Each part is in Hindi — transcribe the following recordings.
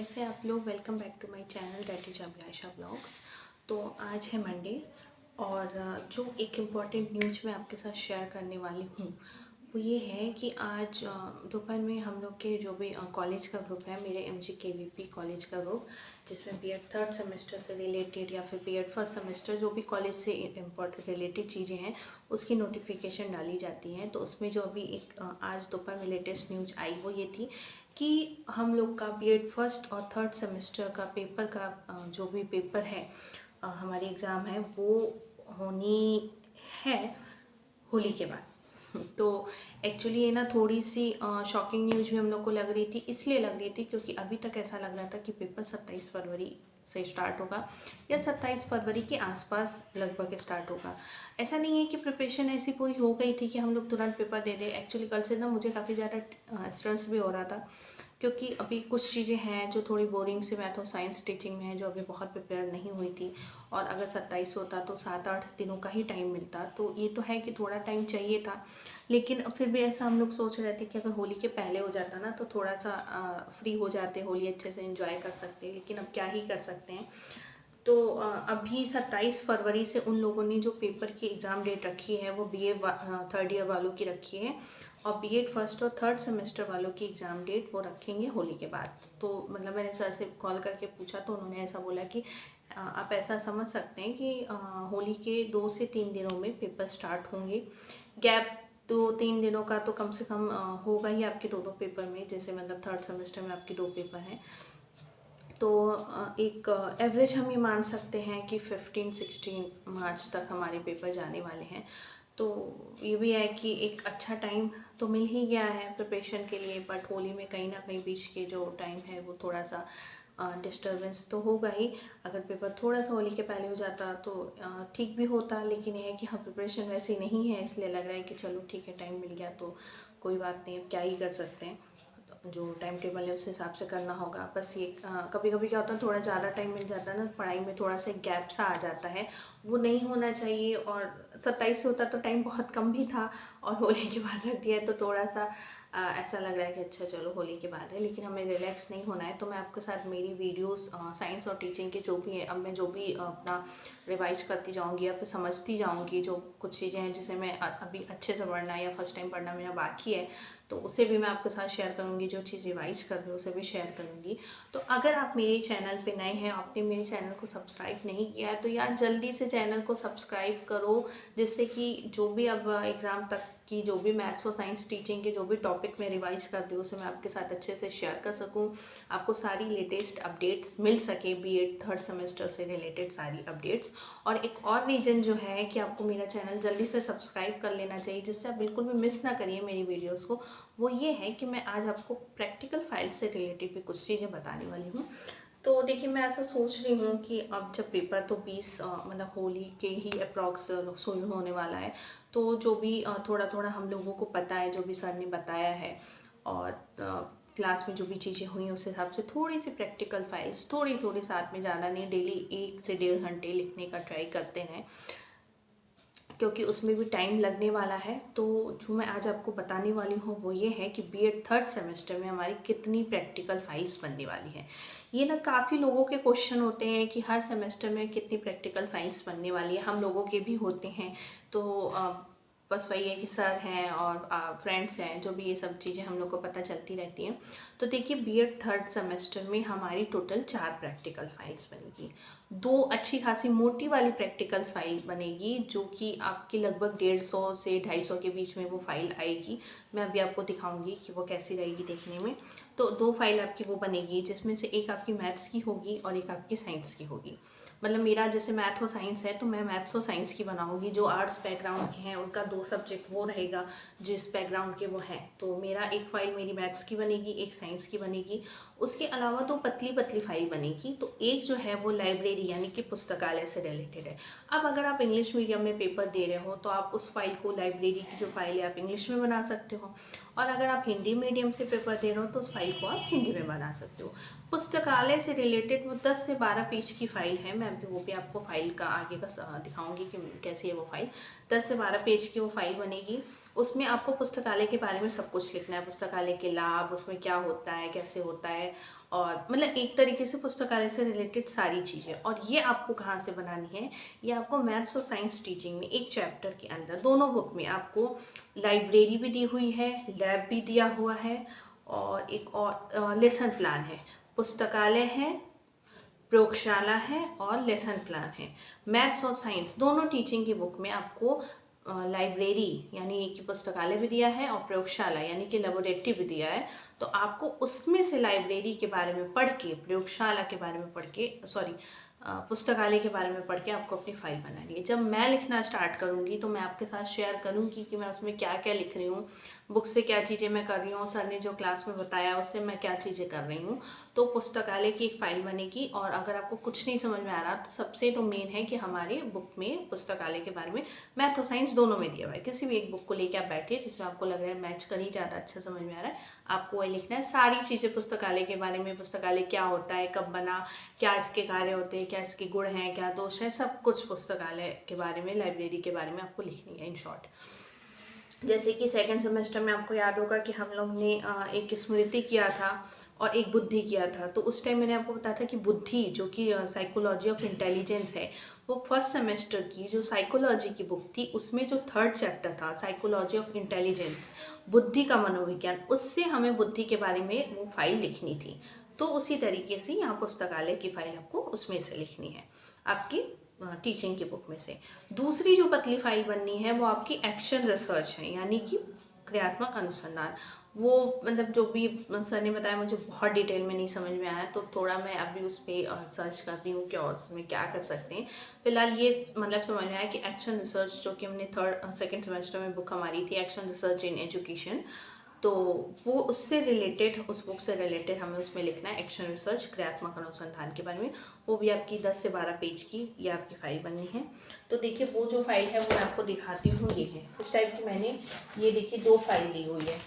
कैसे आप लोग। Welcome back to my channel that is Abhilasha blogs. तो आज है मंडे और जो एक इम्पॉर्टेंट न्यूज़ मैं आपके साथ शेयर करने वाली हूँ वो ये है कि आज दोपहर में हम लोग के जो भी कॉलेज का ग्रुप है, मेरे MGKVP कॉलेज का ग्रुप, जिसमें बीएड थर्ड सेमेस्टर से रिलेटेड या फिर बीएड फर्स्ट सेमेस्टर जो भी कॉलेज से इम्पोर्टेंट रिलेटेड चीज़ें हैं उसकी नोटिफिकेशन डाली जाती हैं। तो उसमें जो अभी एक आज दोपहर में लेटेस्ट न्यूज़ आई वो ये थी कि हम लोग का बीएड फर्स्ट और थर्ड सेमेस्टर का पेपर का जो भी पेपर है, हमारी एग्ज़ाम है, वो होनी है होली के बाद। तो एक्चुअली ये ना थोड़ी सी शॉकिंग न्यूज़ भी हम लोग को लग रही थी, इसलिए लग रही थी क्योंकि अभी तक ऐसा लग रहा था कि पेपर 27 फरवरी से स्टार्ट होगा या 27 फरवरी के आसपास लगभग स्टार्ट होगा। ऐसा नहीं है कि प्रिपरेशन ऐसी पूरी हो गई थी कि हम लोग तुरंत पेपर दे दें। एक्चुअली कल से ना मुझे काफ़ी ज़्यादा स्ट्रेस भी हो रहा था क्योंकि अभी कुछ चीज़ें हैं जो थोड़ी बोरिंग से मैथ और साइंस टीचिंग में है, जो अभी बहुत प्रिपेयर नहीं हुई थी। और अगर 27 होता तो 7-8 दिनों का ही टाइम मिलता, तो ये तो है कि थोड़ा टाइम चाहिए था। लेकिन अब फिर भी ऐसा हम लोग सोच रहे थे कि अगर होली के पहले हो जाता ना तो थोड़ा सा फ्री हो जाते, होली अच्छे से एंजॉय कर सकते। लेकिन अब क्या ही कर सकते हैं। तो अभी 27 फरवरी से उन लोगों ने जो पेपर की एग्ज़ाम डेट रखी है वो BA थर्ड ईयर वालों की रखी है, और बीएड फर्स्ट और थर्ड सेमेस्टर वालों की एग्ज़ाम डेट वो रखेंगे होली के बाद। तो मतलब मैंने सर से कॉल करके पूछा तो उन्होंने ऐसा बोला कि आप ऐसा समझ सकते हैं कि होली के 2 से 3 दिनों में पेपर स्टार्ट होंगे। गैप 2-3 दिनों का तो कम से कम होगा ही आपके दोनों पेपर में, जैसे मतलब थर्ड सेमेस्टर में आपके 2 पेपर हैं। तो एक एवरेज हम ये मान सकते हैं कि 15-16 मार्च तक हमारे पेपर जाने वाले हैं। तो ये भी है कि एक अच्छा टाइम तो मिल ही गया है प्रिपरेशन के लिए, बट होली में कहीं ना कहीं बीच के जो टाइम है वो थोड़ा सा डिस्टर्बेंस तो होगा ही। अगर पेपर थोड़ा सा होली के पहले हो जाता तो ठीक भी होता, लेकिन ये है कि हाँ प्रिपरेशन वैसी नहीं है, इसलिए लग रहा है कि चलो ठीक है, टाइम मिल गया तो कोई बात नहीं, अब क्या ही कर सकते हैं। जो टाइम टेबल है उस हिसाब से करना होगा। बस ये कभी कभी क्या होता है, थोड़ा ज़्यादा टाइम मिल जाता है ना, पढ़ाई में थोड़ा सा गैप सा आ जाता है, वो नहीं होना चाहिए। और 27 से होता तो टाइम बहुत कम भी था, और होली के बाद रख दिया है तो थोड़ा सा ऐसा लग रहा है कि अच्छा चलो होली के बाद है। लेकिन हमें रिलैक्स नहीं होना है। तो मैं आपके साथ मेरी वीडियोस साइंस और टीचिंग के जो भी है, अब मैं जो भी अपना रिवाइज करती जाऊंगी या फिर समझती जाऊंगी, जो कुछ चीज़ें हैं जिसे मैं अभी अच्छे से पढ़ना या फर्स्ट टाइम पढ़ना मेरा बाकी है, तो उसे भी मैं आपके साथ शेयर करूंगी। जो चीज़ रिवाइज कर रही हूँ उसे भी शेयर करूंगी। तो अगर आप मेरे चैनल पे नए हैं, आपने मेरे चैनल को सब्सक्राइब नहीं किया है, तो यार जल्दी से चैनल को सब्सक्राइब करो, जिससे कि जो भी अब एग्ज़ाम तक की जो भी मैथ्स और साइंस टीचिंग के जो भी टॉपिक मैं रिवाइज कर रही हूँ उसे मैं आपके साथ अच्छे से शेयर कर सकूँ, आपको सारी लेटेस्ट अपडेट्स मिल सके, बीएड थर्ड सेमेस्टर से रिलेटेड सारी अपडेट्स। और एक और रीज़न जो है कि आपको मेरा चैनल जल्दी से सब्सक्राइब कर लेना चाहिए, जिससे आप बिल्कुल भी मिस ना करिए मेरी वीडियोज़ को, वो ये है कि मैं आज आपको प्रैक्टिकल फाइल से रिलेटेड भी कुछ चीज़ें बताने वाली हूँ। तो देखिए, मैं ऐसा सोच रही हूँ कि अब जब पेपर तो 20 मतलब होली के ही अप्रॉक्स शुरू होने वाला है, तो जो भी थोड़ा थोड़ा हम लोगों को पता है, जो भी सर ने बताया है और क्लास में जो भी चीज़ें हुई उस हिसाब से थोड़ी सी प्रैक्टिकल फाइल्स थोड़ी थोड़ी साथ में, ज़्यादा नहीं, डेली 1 से 1.5 घंटे लिखने का ट्राई करते हैं क्योंकि उसमें भी टाइम लगने वाला है। तो जो मैं आज आपको बताने वाली हूँ वो ये है कि बीएड थर्ड सेमेस्टर में हमारी कितनी प्रैक्टिकल फाइल्स बनने वाली हैं। ये ना काफ़ी लोगों के क्वेश्चन होते हैं कि हर सेमेस्टर में कितनी प्रैक्टिकल फाइल्स बनने वाली है, हम लोगों के भी होते हैं। तो बस वही है कि सर हैं और फ्रेंड्स हैं, जो भी ये सब चीज़ें हम लोग को पता चलती रहती हैं। तो देखिए, बीएड थर्ड सेमेस्टर में हमारी टोटल 4 प्रैक्टिकल फाइल्स बनेगी। 2 अच्छी खासी मोटी वाली प्रैक्टिकल फाइल बनेगी, जो कि आपकी लगभग 150 से 250 के बीच में वो फाइल आएगी। मैं अभी आपको दिखाऊंगी कि वो कैसी रहेगी देखने में। तो 2 फाइल आपकी वो बनेगी, जिसमें से एक आपकी मैथ्स की होगी और एक आपकी साइंस की होगी। मतलब मेरा जैसे मैथ और साइंस है तो मैं मैथ्स और साइंस की बनाऊंगी। जो आर्ट्स बैकग्राउंड के हैं उनका 2 सब्जेक्ट वो रहेगा, जिस बैकग्राउंड के वो हैं। तो मेरा एक फ़ाइल मेरी मैथ्स की बनेगी, एक साइंस की बनेगी। उसके अलावा 2 पतली पतली फाइल बनेगी। तो एक जो है वो लाइब्रेरी यानी कि पुस्तकालय से रिलेटेड है। अब अगर आप इंग्लिश मीडियम में पेपर दे रहे हो तो आप उस फाइल को, लाइब्रेरी की जो फाइल है, आप इंग्लिश में बना सकते हो, और अगर आप हिंदी मीडियम से पेपर दे रहे हो तो उस फाइल को आप हिंदी में बना सकते हो। पुस्तकालय से रिलेटेड वो 10 से 12 पेज की फ़ाइल है। मैं अभी वो भी आपको फ़ाइल का आगे का दिखाऊंगी कि कैसी है वो फ़ाइल। 10 से 12 पेज की वो फ़ाइल बनेगी। उसमें आपको पुस्तकालय के बारे में सब कुछ लिखना है, पुस्तकालय के लाभ, उसमें क्या होता है, कैसे होता है, और मतलब एक तरीके से पुस्तकालय से रिलेटेड सारी चीज़ें। और ये आपको कहाँ से बनानी है, ये आपको मैथ्स और साइंस टीचिंग में एक चैप्टर के अंदर दोनों बुक में आपको लाइब्रेरी भी दी हुई है, लैब भी दिया हुआ है, और एक और लेसन प्लान है, पुस्तकालय है, प्रयोगशाला है और लेसन प्लान है। मैथ्स और साइंस दोनों टीचिंग की बुक में आपको लाइब्रेरी यानी कि पुस्तकालय भी दिया है और प्रयोगशाला यानी कि लेबोरेटरी भी दिया है। तो आपको उसमें से लाइब्रेरी के बारे में पढ़ के, प्रयोगशाला के बारे में पढ़ के, पुस्तकालय के बारे में पढ़ के आपको अपनी फाइल बनानी है। जब मैं लिखना स्टार्ट करूँगी तो मैं आपके साथ शेयर करूँगी कि मैं उसमें क्या क्या लिख रही हूँ, बुक से क्या चीज़ें मैं कर रही हूँ, सर ने जो क्लास में बताया उससे मैं क्या चीज़ें कर रही हूँ। तो पुस्तकालय की एक फ़ाइल बनेगी। और अगर आपको कुछ नहीं समझ में आ रहा तो सबसे तो मेन है कि हमारे बुक में पुस्तकालय के बारे में मैथ और साइंस दोनों में दिया हुआ है। किसी भी एक बुक को लेकर आप बैठिए जिसमें आपको लग रहा है मैच कर ही ज़्यादा अच्छा समझ में आ रहा है, आपको वही लिखना है। सारी चीज़ें पुस्तकालय के बारे में, पुस्तकालय क्या होता है, कब बना, क्या इसके कार्य होते हैं, क्या इसके गुण हैं, क्या दोष है, सब कुछ पुस्तकालय के बारे में, लाइब्रेरी के बारे में आपको लिखनी है इन शॉर्ट। जैसे कि सेकंड सेमेस्टर में आपको याद होगा कि हम लोग ने एक स्मृति किया था और एक बुद्धि किया था। तो उस टाइम मैंने आपको बताया था कि बुद्धि जो कि साइकोलॉजी ऑफ इंटेलिजेंस है, वो फर्स्ट सेमेस्टर की जो साइकोलॉजी की बुक थी उसमें जो थर्ड चैप्टर था साइकोलॉजी ऑफ इंटेलिजेंस, बुद्धि का मनोविज्ञान, उससे हमें बुद्धि के बारे में वो फाइल लिखनी थी। तो उसी तरीके से यहाँ पुस्तकालय की फाइल आपको उसमें से लिखनी है, आपकी टीचिंग की बुक में से। दूसरी जो पतली फाइल बननी है वो आपकी एक्शन रिसर्च है, यानी कि क्रियात्मक अनुसंधान। वो मतलब जो भी सर ने बताया मुझे बहुत डिटेल में नहीं समझ में आया, तो थोड़ा मैं अभी उस पर सर्च कर रही हूँ कि और उसमें क्या कर सकते हैं। फिलहाल ये मतलब समझ में आया कि एक्शन रिसर्च जो कि हमने सेकेंड सेमेस्टर में बुक हमारी थी, एक्शन रिसर्च इन एजुकेशन, तो वो उससे रिलेटेड, उस बुक से रिलेटेड हमें उसमें लिखना है एक्शन रिसर्च, क्रियात्मक अनुसंधान के बारे में। वो भी आपकी 10 से 12 पेज की ये आपकी फ़ाइल बननी है। तो देखिए वो जो फाइल है वो मैं आपको दिखाती हूँ, ये है इस टाइप की। मैंने ये देखिए 2 फाइल ली हुई है,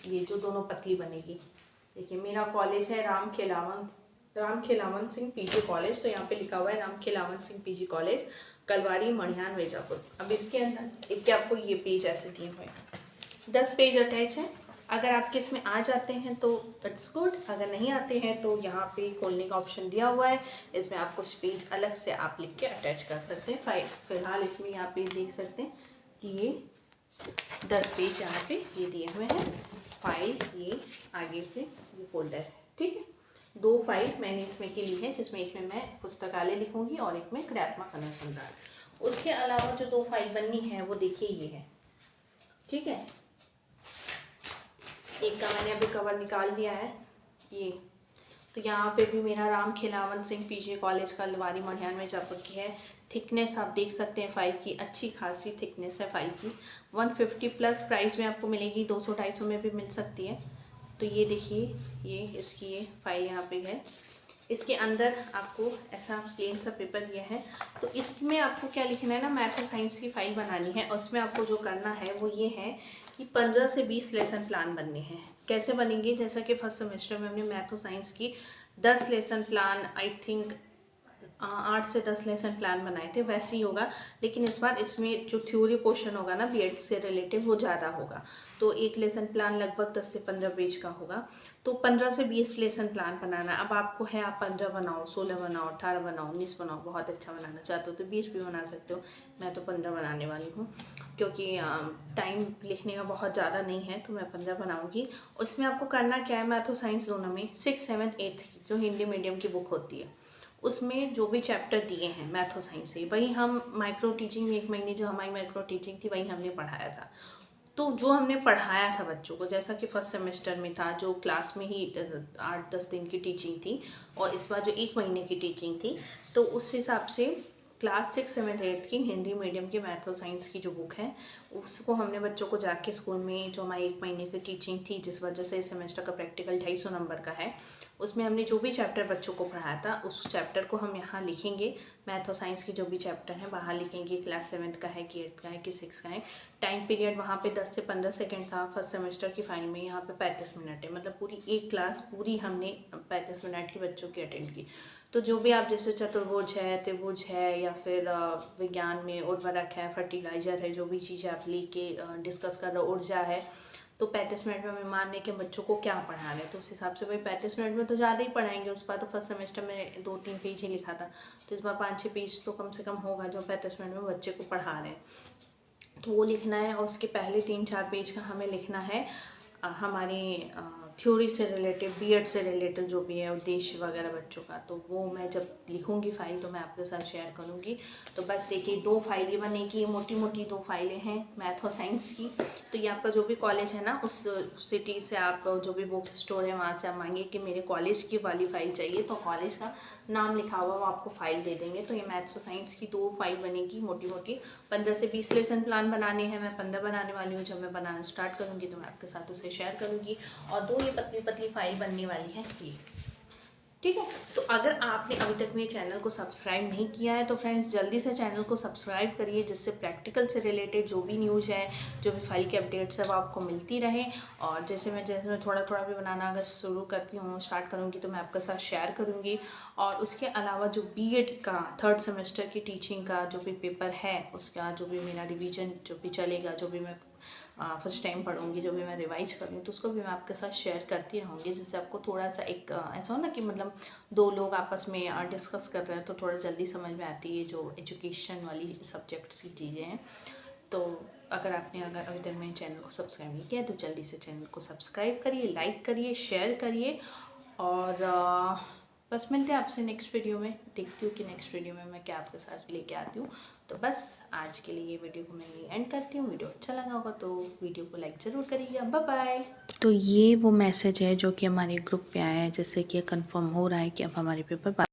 ये जो दोनों पतली बनेगी। देखिए मेरा कॉलेज है राम खेलावन सिंह पीजी कॉलेज, तो यहाँ पे लिखा हुआ है राम खेलावन सिंह पीजी कॉलेज, कलवारी, मणियान, मिर्जापुर। अब इसके अंदर एक आपको ये पेज ऐसे दिए हुए हैं, 10 पेज अटैच है। अगर आपके इसमें आ जाते हैं तो इट्स गुड, अगर नहीं आते हैं तो यहाँ पे खोलने का ऑप्शन दिया हुआ है, इसमें आप कुछ पेज अलग से आप लिख के अटैच कर सकते हैं फाइल। फिलहाल इसमें यहाँ पे देख सकते हैं कि ये 10 पेज यहाँ पे ये दिए हुए हैं फाइल, ये आगे से ये फोल्डर है, ठीक है। 2 फाइल मैंने इसमें की ली है, जिसमें एक में मैं पुस्तकालय लिखूंगी और एक में क्रियात्मक अनुसंधान। उसके अलावा जो 2 फाइल बननी है वो देखिए ये है, ठीक है। एक का मैंने अभी कवर निकाल दिया है ये, तो यहाँ पे भी मेरा राम खिलावन सिंह पीजी कॉलेज का लवारी मणियान मिर्जापुर की है। थिकनेस आप देख सकते हैं फाइल की, अच्छी खासी थिकनेस है फाइल की। 150 प्लस प्राइस में आपको मिलेगी, 200-250 में भी मिल सकती है। तो ये देखिए ये इसकी ये फाइल यहाँ पे है। इसके अंदर आपको ऐसा प्लेन सा पेपर दिया है, तो इसमें आपको क्या लिखना है ना, मैथ और साइंस की फाइल बनानी है। और उसमें आपको जो करना है वो ये है कि 15 से 20 लेसन प्लान बनने हैं। कैसे बनेंगे, जैसा कि फर्स्ट सेमेस्टर में हमने मैथ और साइंस की 10 लेसन प्लान, आई थिंक 8 से 10 लेसन प्लान बनाए थे, वैसे ही होगा। लेकिन इस बार इसमें जो थ्योरी पोर्शन होगा ना बीएड से रिलेटेड वो ज़्यादा होगा, तो एक लेसन प्लान लगभग 10 से 15 पेज का होगा। तो 15 से 20 लेसन प्लान बनाना। अब आपको है, आप 15 बनाओ, 16 बनाओ, 18 बनाओ, 19 बनाओ, बहुत अच्छा बनाना चाहते हो तो 20 भी बना सकते हो। मैं तो 15 बनाने वाली हूँ, क्योंकि टाइम लिखने का बहुत ज़्यादा नहीं है, तो मैं 15 बनाऊँगी। उसमें आपको करना क्या है, मैथ और साइंस दोनों में 6, 7, 8 की जो हिंदी मीडियम की बुक होती है उसमें जो भी चैप्टर दिए हैं मैथ और साइंस से, वही हम माइक्रो टीचिंग में 1 महीने जो हमारी माइक्रो टीचिंग थी वही हमने पढ़ाया था। तो जो हमने पढ़ाया था बच्चों को, जैसा कि फर्स्ट सेमेस्टर में था, जो क्लास में ही 8-10 दिन की टीचिंग थी, और इस बार जो 1 महीने की टीचिंग थी, तो उस हिसाब से क्लास 6, 7, 8 की हिंदी मीडियम की मैथ और साइंस की जो बुक है उसको हमने बच्चों को जाके स्कूल में, जो हमारी 1 महीने की टीचिंग थी, जिस वजह से इस सेमेस्टर का प्रैक्टिकल 250 नंबर का है, उसमें हमने जो भी चैप्टर बच्चों को पढ़ाया था उस चैप्टर को हम यहाँ लिखेंगे। मैथ और साइंस की जो भी चैप्टर हैं बाहर लिखेंगे, क्लास 7th का है कि 8th का है कि 6th का है। टाइम पीरियड वहाँ पे 10 से 15 सेकंड था फर्स्ट सेमेस्टर की फाइल में, यहाँ पे 35 मिनट है। मतलब पूरी एक क्लास पूरी हमने 35 मिनट की बच्चों की अटेंड की। तो जो भी आप जैसे चतुर्भुज है, त्रिभुज है, या फिर विज्ञान में उर्वरक है, फर्टिलाइज़र है, जो भी चीज़ें आप लेके डिस्कस कर रहे हो, ऊर्जा है, तो 35 मिनट में हमें मान लें कि बच्चों को क्या पढ़ा रहे हैं, तो उस हिसाब से भाई 35 मिनट में तो ज़्यादा ही पढ़ाएंगे। उस बार तो फर्स्ट सेमेस्टर में 2-3 पेज ही लिखा था, तो इस बार 5-6 पेज तो कम से कम होगा जो 35 मिनट में बच्चे को पढ़ा रहे हैं, तो वो लिखना है। और उसके पहले 3-4 पेज का हमें लिखना है हमारी थ्योरी से रिलेटेड, बीएड से रिलेटेड जो भी है उद्देश्य वगैरह बच्चों का, तो वो मैं जब लिखूंगी फाइल तो मैं आपके साथ शेयर करूंगी। तो बस देखिए 2 फाइलें बनेगी, मोटी मोटी 2 फाइलें हैं मैथ और साइंस की। तो ये आपका जो भी कॉलेज है ना, उस सिटी से आप जो भी बुक स्टोर है वहाँ से आप मांगिए कि मेरे कॉलेज की वाली फ़ाइल चाहिए, तो कॉलेज का नाम लिखा हुआ वो आपको फ़ाइल दे देंगे। तो ये मैथ्स और साइंस की 2 फाइल बनेगी मोटी मोटी। 15 से 20 लेसन प्लान बनाने हैं, मैं 15 बनाने वाली हूँ। जब मैं बनाना स्टार्ट करूँगी तो मैं आपके साथ उसे शेयर करूँगी। और 2 ये पतली पतली फाइल बनने वाली है ये, ठीक है। तो अगर आपने अभी तक मेरे चैनल को सब्सक्राइब नहीं किया है तो फ्रेंड्स जल्दी से चैनल को सब्सक्राइब करिए, जिससे प्रैक्टिकल से रिलेटेड जो भी न्यूज़ है, जो भी फाइल के अपडेट्स है वो आपको मिलती रहे। और जैसे मैं थोड़ा थोड़ा भी बनाना अगर शुरू करती हूँ, स्टार्ट करूँगी, तो मैं आपके साथ शेयर करूँगी। और उसके अलावा जो बीएड का 3rd सेमेस्टर की टीचिंग का जो भी पेपर है, उसका जो भी मेरा रिवीजन जो भी चलेगा, जो भी मैं फर्स्ट टाइम पढ़ूंगी, जो भी मैं रिवाइज करूँगी, तो उसको भी मैं आपके साथ शेयर करती रहूँगी, जिससे आपको थोड़ा सा एक ऐसा हो ना कि मतलब 2 लोग आपस में डिस्कस कर रहे हैं तो थोड़ा जल्दी समझ में आती है जो एजुकेशन वाली सब्जेक्ट्स की चीज़ें हैं। तो अगर अभी तक मेरे चैनल को सब्सक्राइब नहीं किया तो जल्दी से चैनल को सब्सक्राइब करिए, लाइक करिए, शेयर करिए। और बस मिलते हैं आपसे नेक्स्ट वीडियो में। देखती हूँ कि नेक्स्ट वीडियो में मैं क्या आपके साथ लेके आती हूँ। तो बस आज के लिए ये वीडियो को मैं यही एंड करती हूँ। वीडियो अच्छा लगा होगा तो वीडियो को लाइक ज़रूर करिएगा। Bye bye. तो ये वो मैसेज है जो कि हमारे ग्रुप पे आया है, जिससे कि ये कंफर्म हो रहा है कि अब हमारे पेपर